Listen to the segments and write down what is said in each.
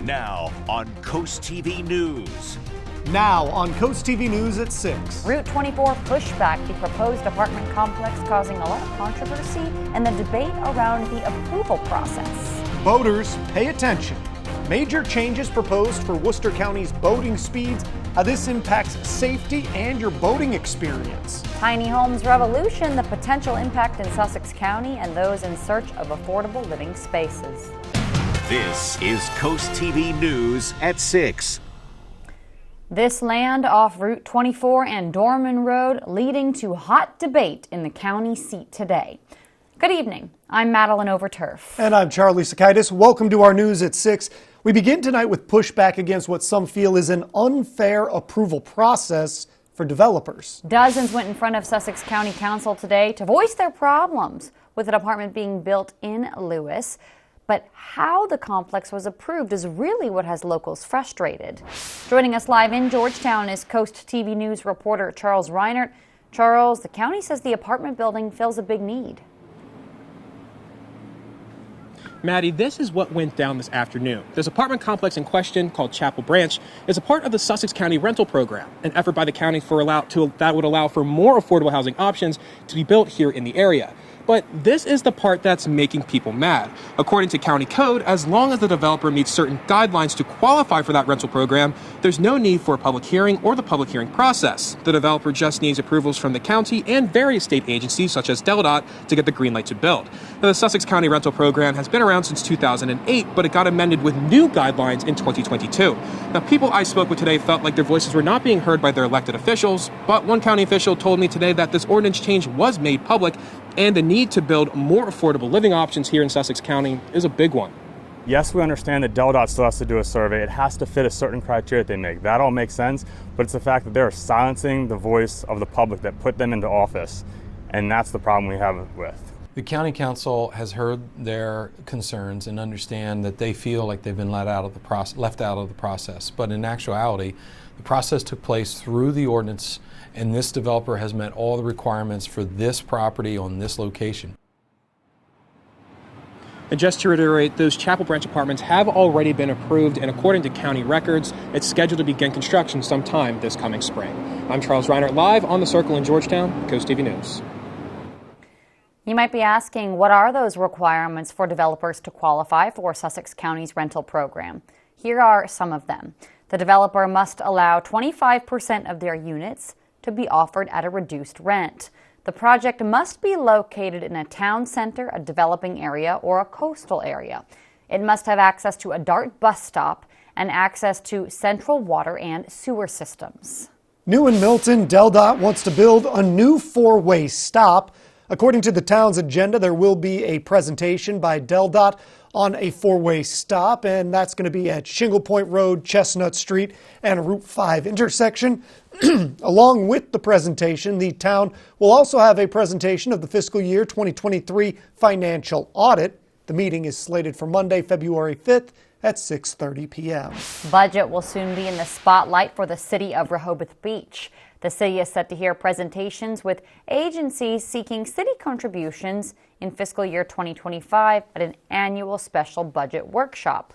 Now on CoastTV News. Now on CoastTV News at 6. Route 24 pushback, the proposed apartment complex causing a lot of controversy and the debate around the approval process. Boaters, pay attention. Major changes proposed for Worcester County's boating speeds, how this impacts safety and your boating experience. Tiny homes revolution, the potential impact in Sussex County and those in search of affordable living spaces. This is CoastTV News at 6. This land off Route 24 and Dorman Road leading to hot debate in the county seat today. Good evening. I'm Madeline Overturf. And I'm Charlie Sakaitis. Welcome to our News at 6. We begin tonight with pushback against what some feel is an unfair approval process for developers. Dozens went in front of Sussex County Council today to voice their problems with an apartment being built in Lewis. But how the complex was approved is really what has locals frustrated. Joining us live in Georgetown is CoastTV News reporter Charles Reinert. Charles, the county says the apartment building fills a big need. Maddie, this is what went down this afternoon. This apartment complex in question, called Chapel Branch, is a part of the Sussex County rental program, an effort by the county that would allow for more affordable housing options to be built here in the area. But this is the part that's making people mad. According to county code, as long as the developer meets certain guidelines to qualify for that rental program, there's no need for a public hearing or the public hearing process. The developer just needs approvals from the county and various state agencies such as DelDOT to get the green light to build. Now, the Sussex County rental program has been around since 2008, but it got amended with new guidelines in 2022. Now, people I spoke with today felt like their voices were not being heard by their elected officials, but one county official told me today that this ordinance change was made public and the need to build more affordable living options here in Sussex County is a big one. Yes, we understand that DelDOT still has to do a survey. It has to fit a certain criteria that they make. That all makes sense, but it's the fact that they're silencing the voice of the public that put them into office, and that's the problem we have with. The County Council has heard their concerns and understand that they feel like they've been left out of the process. But in actuality, the process took place through the ordinance, and this developer has met all the requirements for this property on this location. And just to reiterate, those Chapel Branch apartments have already been approved, and according to county records, it's scheduled to begin construction sometime this coming spring. I'm Charles Reinert, live on the Circle in Georgetown, CoastTV News. You might be asking, what are those requirements for developers to qualify for Sussex County's rental program? Here are some of them. The developer must allow 25% of their units to be offered at a reduced rent. The project must be located in a town center, a developing area, or a coastal area. It must have access to a DART bus stop and access to central water and sewer systems. New in Milton, DelDOT wants to build a new four-way stop. According to the town's agenda, there will be a presentation by DelDOT on a four-way stop, and that's going to be at Shingle Point Road, Chestnut Street, and Route 5 intersection. Along with the presentation, the town will also have a presentation of the fiscal year 2023 financial audit. The meeting is slated for Monday, February 5th at 6:30 p.m. Budget will soon be in the spotlight for the city of Rehoboth Beach. The city is set to hear presentations with agencies seeking city contributions in fiscal year 2025 at an annual special budget workshop.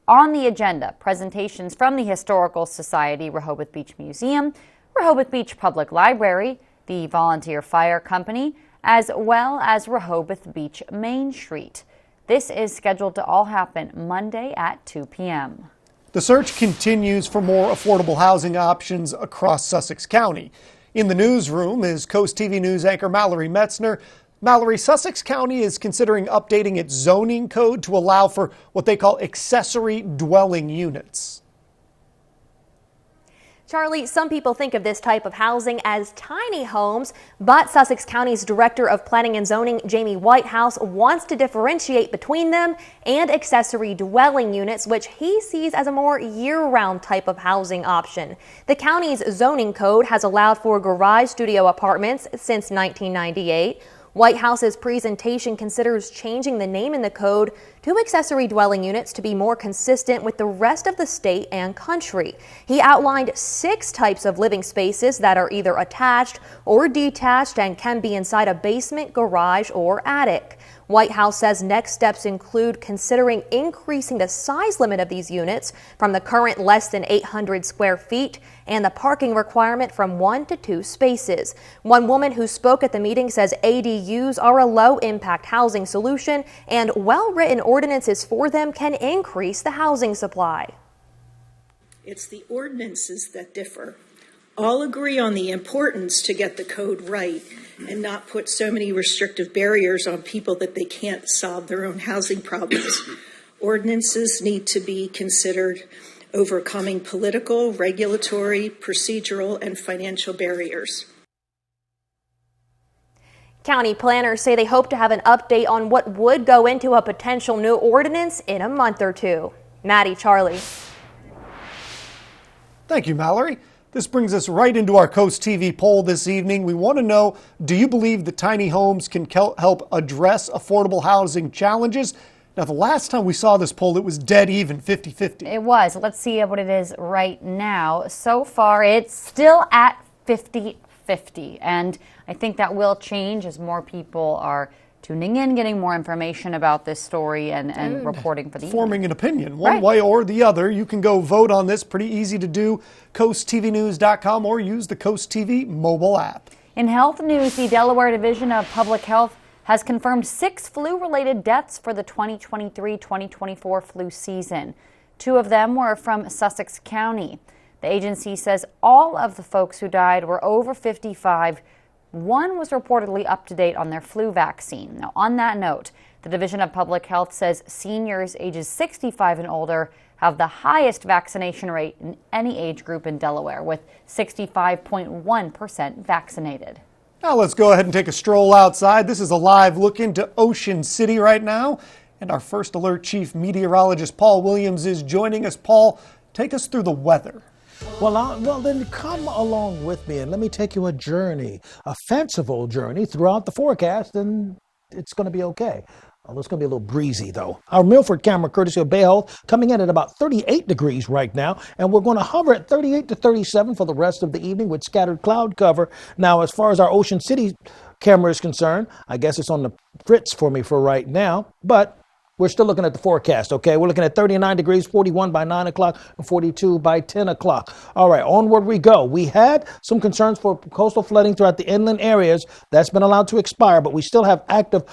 On the agenda, presentations from the Historical Society Rehoboth Beach Museum, Rehoboth Beach Public Library, the Volunteer Fire Company, as well as Rehoboth Beach Main Street. This is scheduled to all happen Monday at 2 p.m. The search continues for more affordable housing options across Sussex County. In the newsroom is CoastTV News anchor Mallory Metzner. Mallory, Sussex County is considering updating its zoning code to allow for what they call accessory dwelling units. Charlie, some people think of this type of housing as tiny homes, but Sussex County's Director of Planning and Zoning, Jamie Whitehouse, wants to differentiate between them and accessory dwelling units, which he sees as a more year-round type of housing option. The county's zoning code has allowed for garage studio apartments since 1998. Whitehouse's presentation considers changing the name in the code to accessory dwelling units to be more consistent with the rest of the state and country. He outlined 6 types of living spaces that are either attached or detached and can be inside a basement, garage, or attic. White House says next steps include considering increasing the size limit of these units from the current less than 800 square feet and the parking requirement from 1 to 2 spaces. One woman who spoke at the meeting says ADUs are a low-impact housing solution and well-written ordinances for them can increase the housing supply. It's the ordinances that differ. All agree on the importance to get the code right and not put so many restrictive barriers on people that they can't solve their own housing problems. Ordinances need to be considered overcoming political, regulatory, procedural, and financial barriers. County planners say they hope to have an update on what would go into a potential new ordinance in a month or two. Maddie, Charlie. Thank you, Mallory. This brings us right into our Coast TV poll this evening. We want to know, do you believe that tiny homes can help address affordable housing challenges? Now, the last time we saw this poll, it was dead even, 50-50. It was. Let's see what it is right now. So far, it's still at 50-50, and I think that will change as more people are tuning in, getting more information about this story and reporting for the forming evening. an opinion one way or the other. You can go vote on this. Pretty easy to do. CoastTVnews.com or use the Coast TV mobile app. In health news, the Delaware Division of Public Health has confirmed 6 flu-related deaths for the 2023-2024 flu season. 2 of them were from Sussex County. The agency says all of the folks who died were over 55. 1 was reportedly up to date on their flu vaccine. Now, on that note, the Division of Public Health says seniors ages 65 and older have the highest vaccination rate in any age group in Delaware, with 65.1% vaccinated. Now let's go ahead and take a stroll outside. This is a live look into Ocean City right now. And our First Alert Chief Meteorologist Paul Williams is joining us. Paul, take us through the weather. Well, then come along with me and let me take you a journey, a fanciful journey throughout the forecast, and it's going to be okay. Although it's going to be a little breezy, though. Our Milford camera, courtesy of Bay Health, coming in at about 38 degrees right now, and we're going to hover at 38 to 37 for the rest of the evening with scattered cloud cover. Now, as far as our Ocean City camera is concerned, I guess it's on the fritz for me for right now, but we're still looking at the forecast, okay? We're looking at 39 degrees, 41 by 9 o'clock, and 42 by 10 o'clock. All right, onward we go. We had some concerns for coastal flooding throughout the inland areas. That's been allowed to expire, but we still have active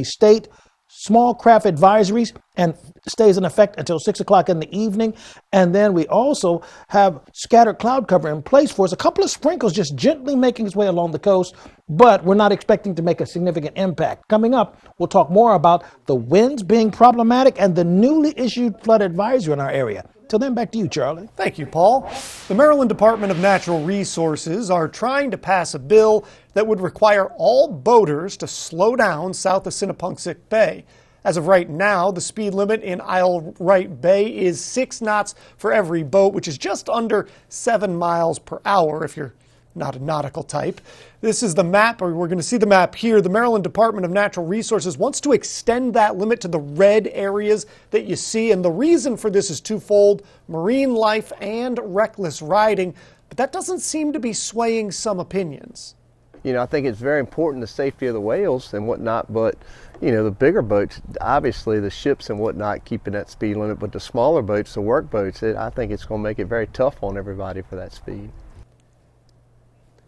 state small craft advisories, and stays in effect until 6 o'clock in the evening. And then we also have scattered cloud cover in place for us. A couple of sprinkles just gently making its way along the coast, but we're not expecting to make a significant impact. Coming up, we'll talk more about the winds being problematic and the newly issued flood advisory in our area. Till then, back to you, Charlie. Thank you, Paul. The Maryland Department of Natural Resources are trying to pass a bill that would require all boaters to slow down south of Sinappunxet Bay. As of right now, the speed limit in Isle Wright Bay is 6 knots for every boat, which is just under 7 miles per hour if you're not a nautical type. This is the map, or we're going to see the map here. The Maryland Department of Natural Resources wants to extend that limit to the red areas that you see, and the reason for this is twofold: marine life and reckless riding. But that doesn't seem to be swaying some opinions. You know, I think it's very important, the safety of the whales and whatnot, but, you know, the bigger boats, obviously the ships and whatnot keeping that speed limit, but the smaller boats, the work boats, I think it's going to make it very tough on everybody for that speed.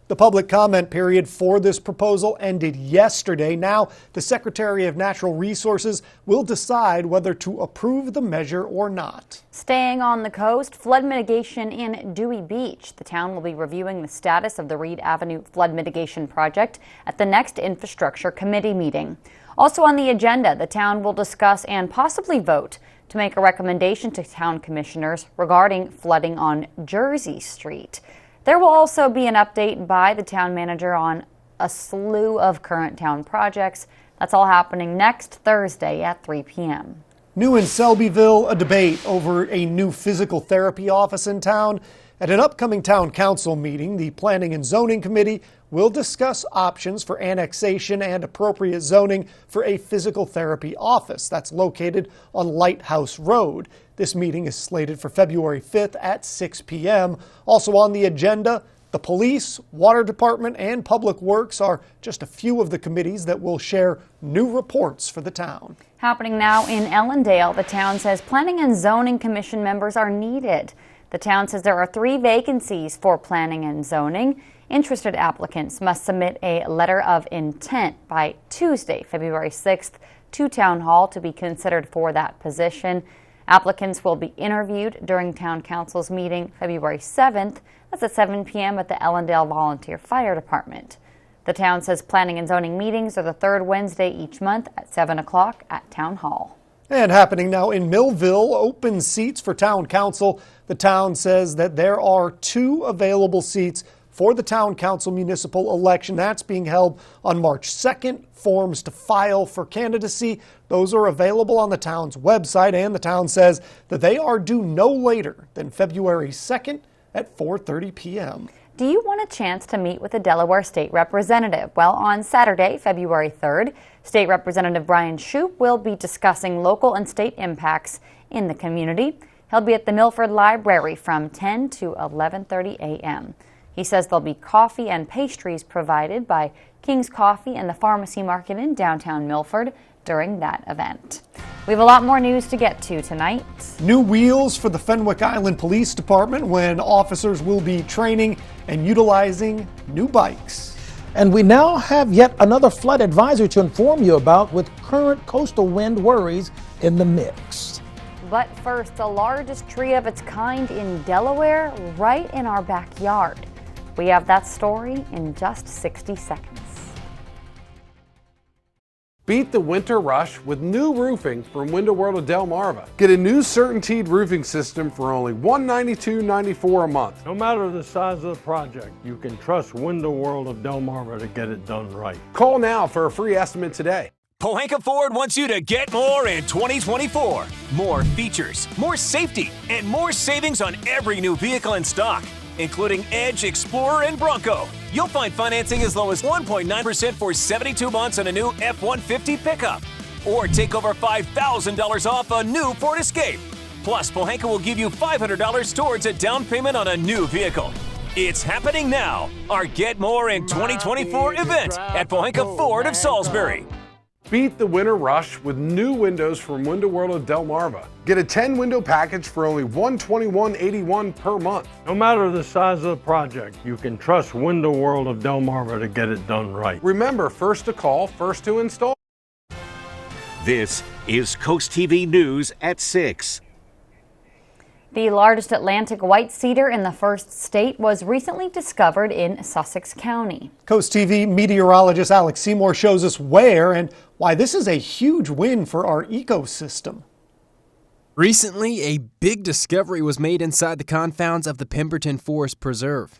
The public comment period for this proposal ended yesterday. Now, the Secretary of Natural Resources will decide whether to approve the measure or not. Staying on the coast, flood mitigation in Dewey Beach. The town will be reviewing the status of the Reed Avenue flood mitigation project at the next infrastructure committee meeting. Also on the agenda, the town will discuss and possibly vote to make a recommendation to town commissioners regarding flooding on Jersey Street. There will also be an update by the town manager on a slew of current town projects. That's all happening next Thursday at 3 p.m. New in Selbyville, a debate over a new physical therapy office in town. At an upcoming town council meeting, the Planning and Zoning Committee will discuss options for annexation and appropriate zoning for a physical therapy office that's located on Lighthouse Road. This meeting is slated for February 5th at 6 p.m. Also on the agenda, The police, water department, and public works are just a few of the committees that will share new reports for the town. Happening now in Ellendale, the town says Planning and Zoning Commission members are needed. The town says there are 3 vacancies for planning and zoning. Interested applicants must submit a letter of intent by Tuesday, February 6th, to Town Hall to be considered for that position. Applicants will be interviewed during Town Council's meeting February 7th. That's at 7 p.m. at the Ellendale Volunteer Fire Department. The town says planning and zoning meetings are the 3rd Wednesday each month at 7 o'clock at Town Hall. And happening now in Millville, open seats for Town Council. The town says that there are 2 available seats for the Town Council municipal election. That's being held on March 2nd. Forms to file for candidacy, those are available on the town's website, and the town says that they are due no later than February 2nd at 4:30 p.m. Do you want a chance to meet with a Delaware state representative? Well, on Saturday, February 3rd, State Representative Brian Shoup will be discussing local and state impacts in the community. He'll be at the Milford Library from 10 to 11:30 a.m. He says there'll be coffee and pastries provided by King's Coffee and the Pharmacy Market in downtown Milford during that event. We have a lot more news to get to tonight. New wheels for the Fenwick Island Police Department when officers will be training and utilizing new bikes. And we now have yet another flood advisory to inform you about with current coastal wind worries in the mix. But first, the largest tree of its kind in Delaware, right in our backyard. We have that story in just 60 seconds. Beat the winter rush with new roofing from Window World of Delmarva. Get a new CertainTeed roofing system for only $192.94 a month. No matter the size of the project, you can trust Window World of Delmarva to get it done right. Call now for a free estimate today. Pohanka Ford wants you to get more in 2024. More features, more safety, and more savings on every new vehicle in stock, including Edge, Explorer, and Bronco. You'll find financing as low as 1.9% for 72 months on a new F-150 pickup. Or take over $5,000 off a new Ford Escape. Plus, Pohanka will give you $500 towards a down payment on a new vehicle. It's happening now. Our Get More in 2024 event at Pohanka Ford of Salisbury. Beat the winter rush with new windows from Window World of Delmarva. Get a 10-window package for only $121.81 per month. No matter the size of the project, you can trust Window World of Delmarva to get it done right. Remember, first to call, first to install. This is CoastTV News at 6. The largest Atlantic white cedar in the first state was recently discovered in Sussex County. CoastTV meteorologist Alex Seymour shows us where and why this is a huge win for our ecosystem. Recently, a big discovery was made inside the confines of the Pemberton Forest Preserve.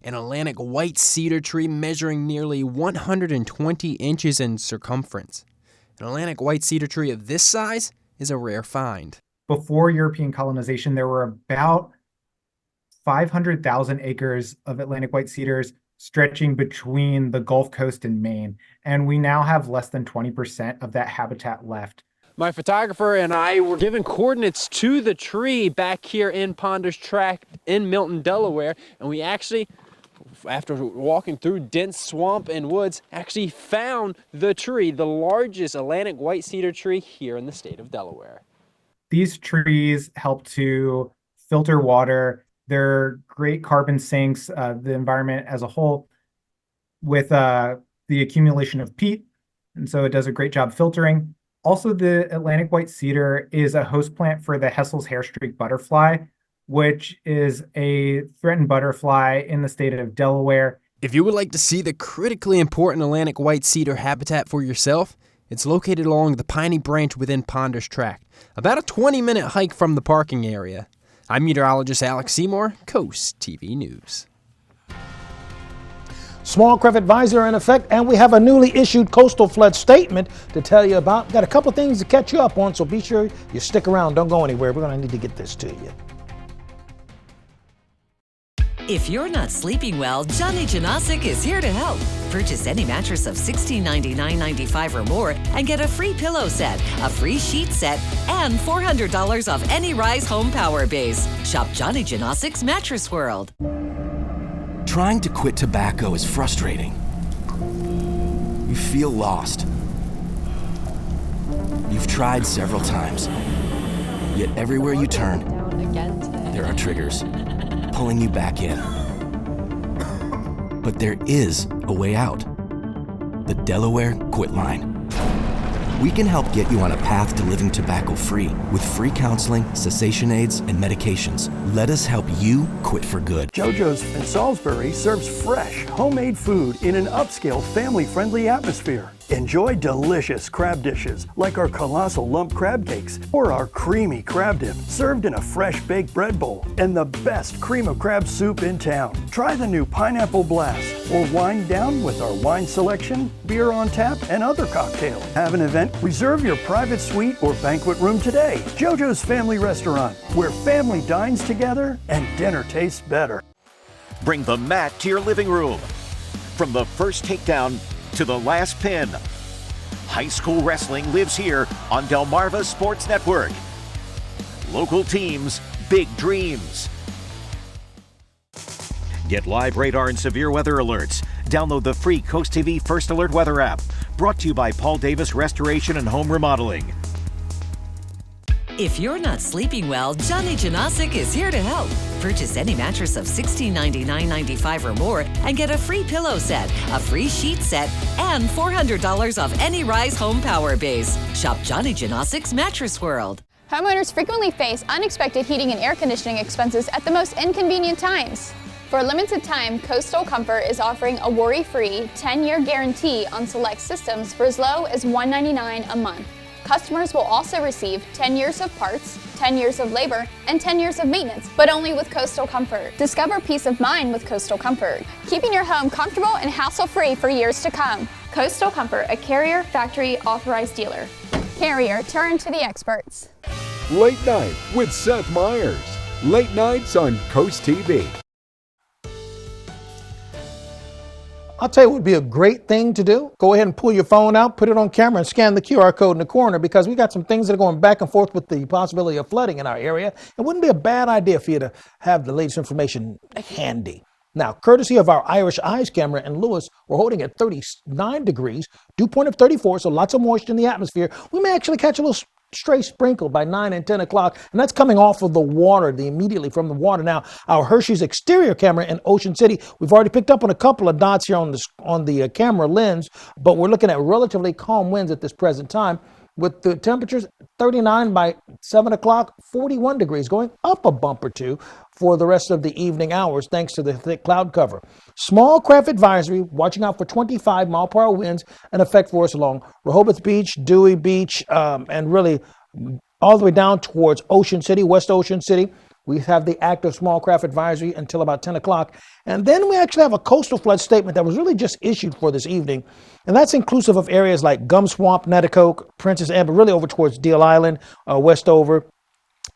An Atlantic white cedar tree measuring nearly 120 inches in circumference. An Atlantic white cedar tree of this size is a rare find. Before European colonization, there were about 500,000 acres of Atlantic white cedars stretching between the Gulf Coast and Maine, and we now have less than 20% of that habitat left. My photographer and I were given coordinates to the tree back here in Ponders Tract in Milton, Delaware, and we actually, after walking through dense swamp and woods, actually found the tree, the largest Atlantic white cedar tree here in the state of Delaware. These trees help to filter water. They're great carbon sinks, the environment as a whole, with the accumulation of peat. And so it does a great job filtering. Also, the Atlantic white cedar is a host plant for the Hessel's hairstreak butterfly, which is a threatened butterfly in the state of Delaware. If you would like to see the critically important Atlantic white cedar habitat for yourself, it's located along the Piney Branch within Ponders Tract, about a 20-minute hike from the parking area. I'm meteorologist Alex Seymour, CoastTV News. Small craft advisory in effect, and we have a newly issued coastal flood statement to tell you about. Got a couple things to catch you up on, so be sure you stick around. Don't go anywhere. We're going to need to get this to you. If you're not sleeping well, Johnny Janosic is here to help. Purchase any mattress of $1699.95 or more and get a free pillow set, a free sheet set, and $400 off any Rise Home Power Base. Shop Johnny Janosic's Mattress World. Trying to quit tobacco is frustrating. You feel lost. You've tried several times, yet everywhere you turn, there are triggers pulling you back in. But there is a way out. The Delaware Quit Line. We can help get you on a path to living tobacco-free with free counseling, cessation aids, and medications. Let us help you quit for good. JoJo's in Salisbury serves fresh, homemade food in an upscale, family-friendly atmosphere. Enjoy delicious crab dishes like our colossal lump crab cakes or our creamy crab dip served in a fresh baked bread bowl and the best cream of crab soup in town. Try the new Pineapple Blast or wind down with our wine selection, beer on tap, and other cocktails. Have an event? Reserve your private suite or banquet room today. JoJo's Family Restaurant, where family dines together and dinner tastes better. Bring the mat to your living room. From the first takedown to the last pin, high school wrestling lives here on Delmarva Sports Network. Local teams, big dreams. Get live radar and severe weather alerts. Download the free CoastTV First Alert Weather app. Brought to you by Paul Davis Restoration and Home Remodeling. If you're not sleeping well, Johnny Janosic is here to help. Purchase any mattress of $1699.95 or more and get a free pillow set, a free sheet set, and $400 off any Rise Home Power Base. Shop Johnny Janosic's Mattress World. Homeowners frequently face unexpected heating and air conditioning expenses at the most inconvenient times. For a limited time, Coastal Comfort is offering a worry-free 10-year guarantee on select systems for as low as $199 a month. Customers will also receive 10 years of parts, 10 years of labor, and 10 years of maintenance, but only with Coastal Comfort. Discover peace of mind with Coastal Comfort, keeping your home comfortable and hassle-free for years to come. Coastal Comfort, a Carrier factory authorized dealer. Carrier, turn to the experts. Late Night with Seth Meyers. Late nights on CoastTV. I'll tell you what would be a great thing to do. Go ahead and pull your phone out, put it on camera, and scan the QR code in the corner, because we got some things that are going back and forth with the possibility of flooding in our area. It wouldn't be a bad idea for you to have the latest information handy. Now, courtesy of our Irish Eyes camera in Lewis, we're holding at 39 degrees, dew point of 34, so lots of moisture in the atmosphere. We may actually catch a little stray sprinkle by 9 and 10 o'clock, and that's coming off of the water, immediately from the water. Now, our Hershey's exterior camera in Ocean City, we've already picked up on a couple of dots here on the camera lens, but we're looking at relatively calm winds at this present time, with the temperatures 39 by 7 o'clock, 41 degrees, going up a bump or two for the rest of the evening hours, thanks to the thick cloud cover. Small craft advisory, watching out for 25-mile-per-hour winds in effect for us along Rehoboth Beach, Dewey Beach, and really all the way down towards Ocean City, West Ocean City. We have the active small craft advisory until about 10 o'clock. And then we actually have a coastal flood statement that was really just issued for this evening. And that's inclusive of areas like Gum Swamp, Netticoke, Princess Anne, but really over towards Deal Island, Westover,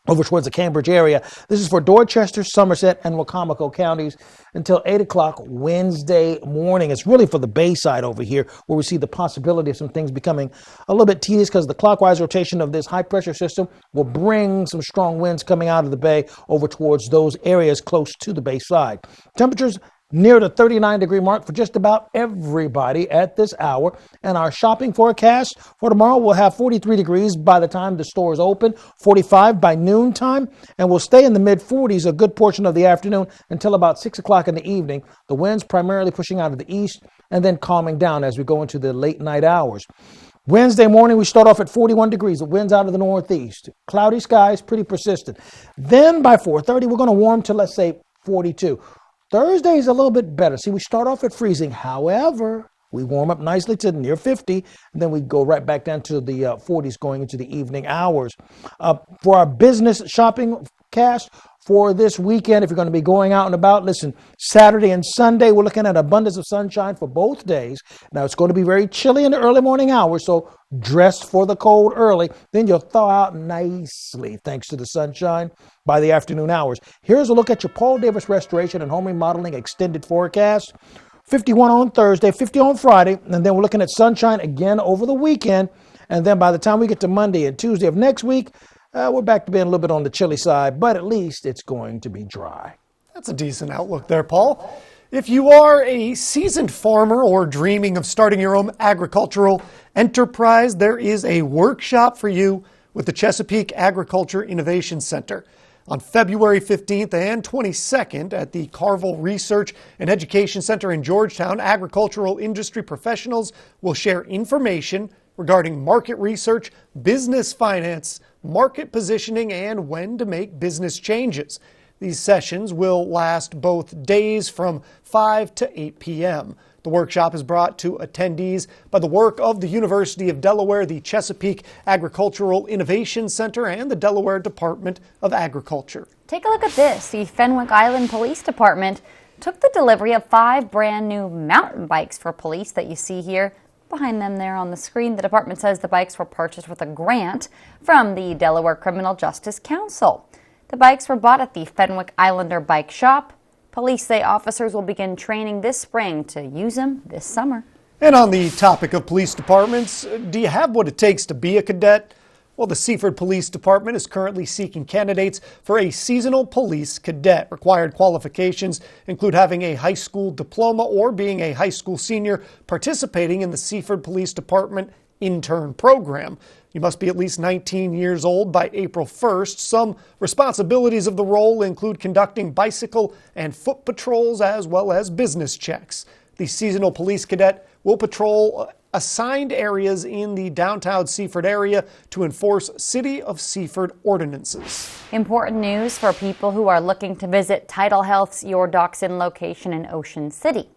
over towards the Cambridge area. This is for Dorchester, Somerset, and Wacomico counties until 8 o'clock Wednesday morning. It's really for the Bayside over here, where we see the possibility of some things becoming a little bit tedious, because the clockwise rotation of this high-pressure system will bring some strong winds coming out of the bay over towards those areas close to the Bayside. Temperatures near the 39-degree mark for just about everybody at this hour. And our shopping forecast for tomorrow will have 43 degrees by the time the stores open, 45 by noontime, and we'll stay in the mid-40s a good portion of the afternoon until about 6 o'clock in the evening. The winds primarily pushing out of the east and then calming down as we go into the late night hours. Wednesday morning, we start off at 41 degrees. The winds out of the northeast. Cloudy skies, pretty persistent. Then by 4:30, we're going to warm to, let's say, 42. Thursday is a little bit better. See, we start off at freezing. However, we warm up nicely to near 50, and then we go right back down to the 40s going into the evening hours. For our business shopping cast for this weekend, if you're going to be going out and about, listen, Saturday and Sunday, we're looking at abundance of sunshine for both days. Now, it's going to be very chilly in the early morning hours, so dress for the cold early. Then you'll thaw out nicely thanks to the sunshine by the afternoon hours. Here's a look at your Paul Davis Restoration and Home Remodeling extended forecast. 51 on Thursday, 50 on Friday, and then we're looking at sunshine again over the weekend. And then by the time we get to Monday and Tuesday of next week, we're back to being a little bit on the chilly side, but at least it's going to be dry. That's a decent outlook there, Paul. If you are a seasoned farmer or dreaming of starting your own agricultural enterprise, there is a workshop for you with the Chesapeake Agriculture Innovation Center. On February 15th and 22nd at the Carville Research and Education Center in Georgetown, agricultural industry professionals will share information regarding market research, business finance, market positioning, and when to make business changes. These sessions will last both days from 5 to 8 p.m. The workshop is brought to attendees by the work of the University of Delaware, the Chesapeake Agricultural Innovation Center, and the Delaware Department of Agriculture. Take a look at this. The Fenwick Island Police Department took the delivery of 5 brand new mountain bikes for police that you see here behind them there on the screen. The department says the bikes were purchased with a grant from the Delaware Criminal Justice Council. The bikes were bought at the Fenwick Islander Bike Shop. Police say officers will begin training this spring to use them this summer. And on the topic of police departments, do you have what it takes to be a cadet? Well, the Seaford Police Department is currently seeking candidates for a seasonal police cadet. Required qualifications include having a high school diploma or being a high school senior participating in the Seaford Police Department intern program. You must be at least 19 years old by April 1st. Some responsibilities of the role include conducting bicycle and foot patrols as well as business checks. The seasonal police cadet will patrol assigned areas in the downtown Seaford area to enforce City of Seaford ordinances. Important news for people who are looking to visit Tidal Health's Your Dachshund location in Ocean City.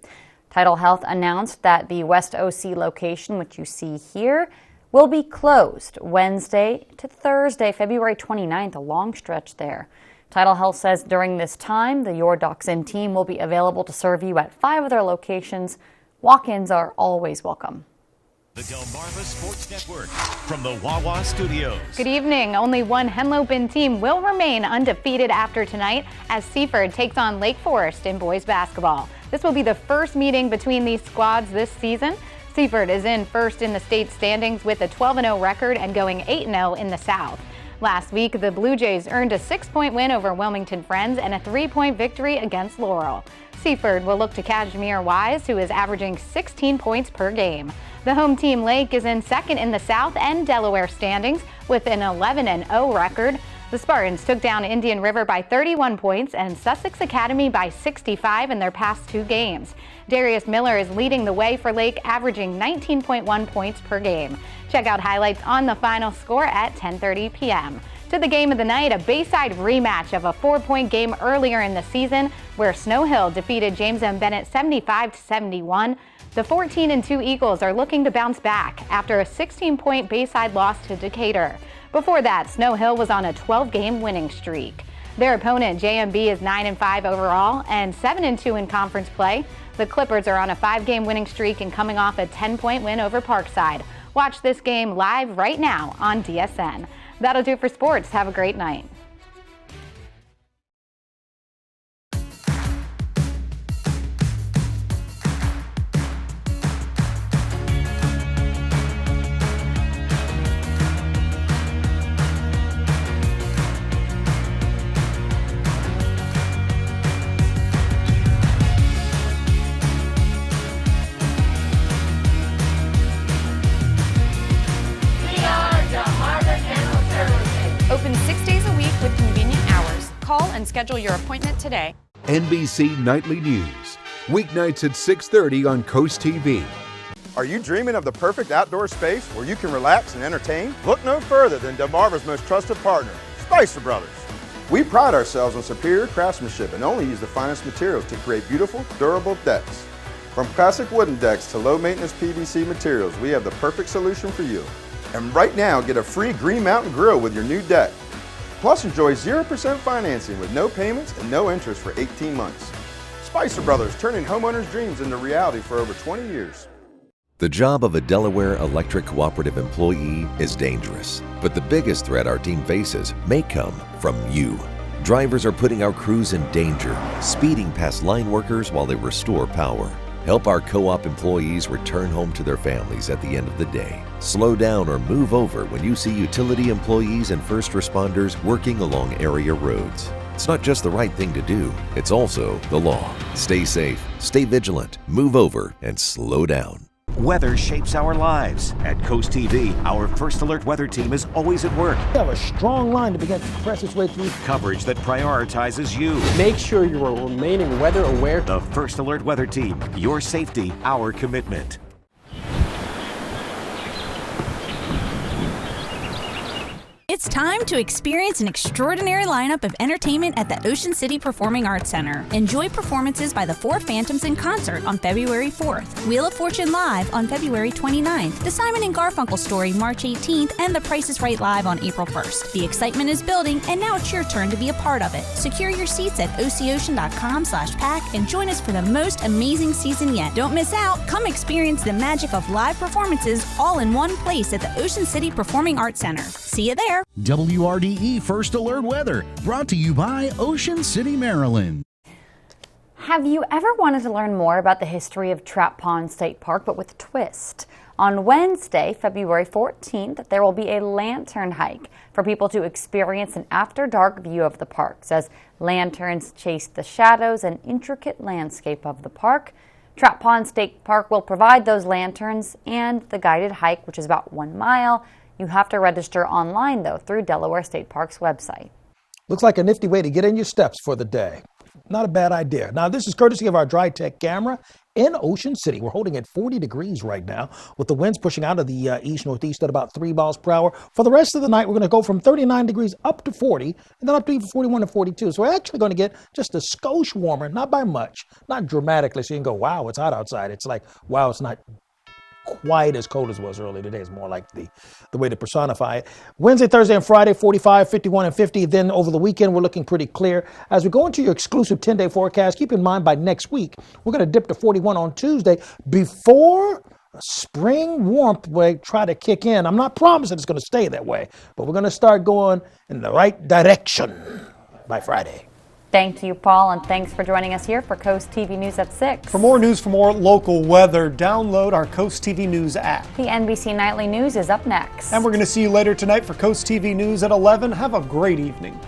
Tidal Health announced that the West OC location, which you see here, will be closed Wednesday to Thursday, February 29th, a long stretch there. Tidal Health says during this time, the Your Dachshund team will be available to serve you at 5 of their locations. Walk-ins are always welcome. The Delmarva Sports Network from the Wawa Studios. Good evening. Only one Henlopen team will remain undefeated after tonight as Seaford takes on Lake Forest in boys basketball. This will be the first meeting between these squads this season. Seaford is in first in the state standings with a 12-0 record and going 8-0 in the South. Last week, the Blue Jays earned a 6-point win over Wilmington Friends and a 3-point victory against Laurel. Seaford will look to Kashmir Wise, who is averaging 16 points per game. The home team Lake is in second in the South and Delaware standings with an 11-0 record. The Spartans took down Indian River by 31 points and Sussex Academy by 65 in their past 2 games. Darius Miller is leading the way for Lake, averaging 19.1 points per game. Check out highlights on the final score at 10:30 p.m. To the game of the night, a Bayside rematch of a 4-point game earlier in the season where Snow Hill defeated James M. Bennett 75-71. The 14-2 Eagles are looking to bounce back after a 16-point Bayside loss to Decatur. Before that, Snow Hill was on a 12-game winning streak. Their opponent, JMB, is 9-5 overall and 7-2 in conference play. The Clippers are on a 5-game winning streak and coming off a 10-point win over Parkside. Watch this game live right now on DSN. That'll do for sports. Have a great night. Open 6 days a week with convenient hours. Call and schedule your appointment today. NBC Nightly News, weeknights at 6:30 on CoastTV. Are you dreaming of the perfect outdoor space where you can relax and entertain? Look no further than Delmarva's most trusted partner, Spicer Brothers. We pride ourselves on superior craftsmanship and only use the finest materials to create beautiful, durable decks. From classic wooden decks to low-maintenance PVC materials, we have the perfect solution for you. And right now, get a free Green Mountain Grill with your new deck. Plus, enjoy 0% financing with no payments and no interest for 18 months. Spicer Brothers, turning homeowners' dreams into reality for over 20 years. The job of a Delaware Electric Cooperative employee is dangerous, but the biggest threat our team faces may come from you. Drivers are putting our crews in danger, speeding past line workers while they restore power. Help our co-op employees return home to their families at the end of the day. Slow down or move over when you see utility employees and first responders working along area roads. It's not just the right thing to do, it's also the law. Stay safe, stay vigilant, move over, and slow down. Weather shapes our lives. At Coast TV, our First Alert weather team is always at work. We have a strong line to begin to press its way through. Coverage that prioritizes you. Make sure you are remaining weather aware. The First Alert weather team, your safety, our commitment. It's time to experience an extraordinary lineup of entertainment at the Ocean City Performing Arts Center. Enjoy performances by the Four Phantoms in concert on February 4th, Wheel of Fortune Live on February 29th, The Simon and Garfunkel Story March 18th, and The Price is Right Live on April 1st. The excitement is building, and now it's your turn to be a part of it. Secure your seats at oceocean.com/pack and join us for the most amazing season yet. Don't miss out. Come experience the magic of live performances all in one place at the Ocean City Performing Arts Center. See you there. WRDE First Alert Weather, brought to you by Ocean City, Maryland. Have you ever wanted to learn more about the history of Trap Pond State Park, but with a twist? On Wednesday, February 14th, there will be a lantern hike for people to experience an after-dark view of the parks as lanterns chase the shadows and intricate landscape of the park. Trap Pond State Park will provide those lanterns and the guided hike, which is about 1 mile. You have to register online, though, through Delaware State Park's website. Looks like a nifty way to get in your steps for the day. Not a bad idea. Now, this is courtesy of our Dry Tech camera in Ocean City. We're holding at 40 degrees right now, with the winds pushing out of the east-northeast at about 3 miles per hour. For the rest of the night, we're going to go from 39 degrees up to 40, and then up to even 41 to 42. So we're actually going to get just a skosh warmer, not by much, not dramatically. So you can go, wow, it's hot outside. It's like, wow, it's not quite as cold as it was earlier today. It's more like the way to personify it. Wednesday, Thursday, and Friday, 45, 51, and 50. Then over the weekend, we're looking pretty clear. As we go into your exclusive 10-day forecast, keep in mind by next week, we're going to dip to 41 on Tuesday before spring warmth will try to kick in. I'm not promising it's going to stay that way, but we're going to start going in the right direction by Friday. Thank you, Paul, and thanks for joining us here for Coast TV News at 6. For more news, for more local weather, download our Coast TV News app. The NBC Nightly News is up next. And we're going to see you later tonight for Coast TV News at 11. Have a great evening.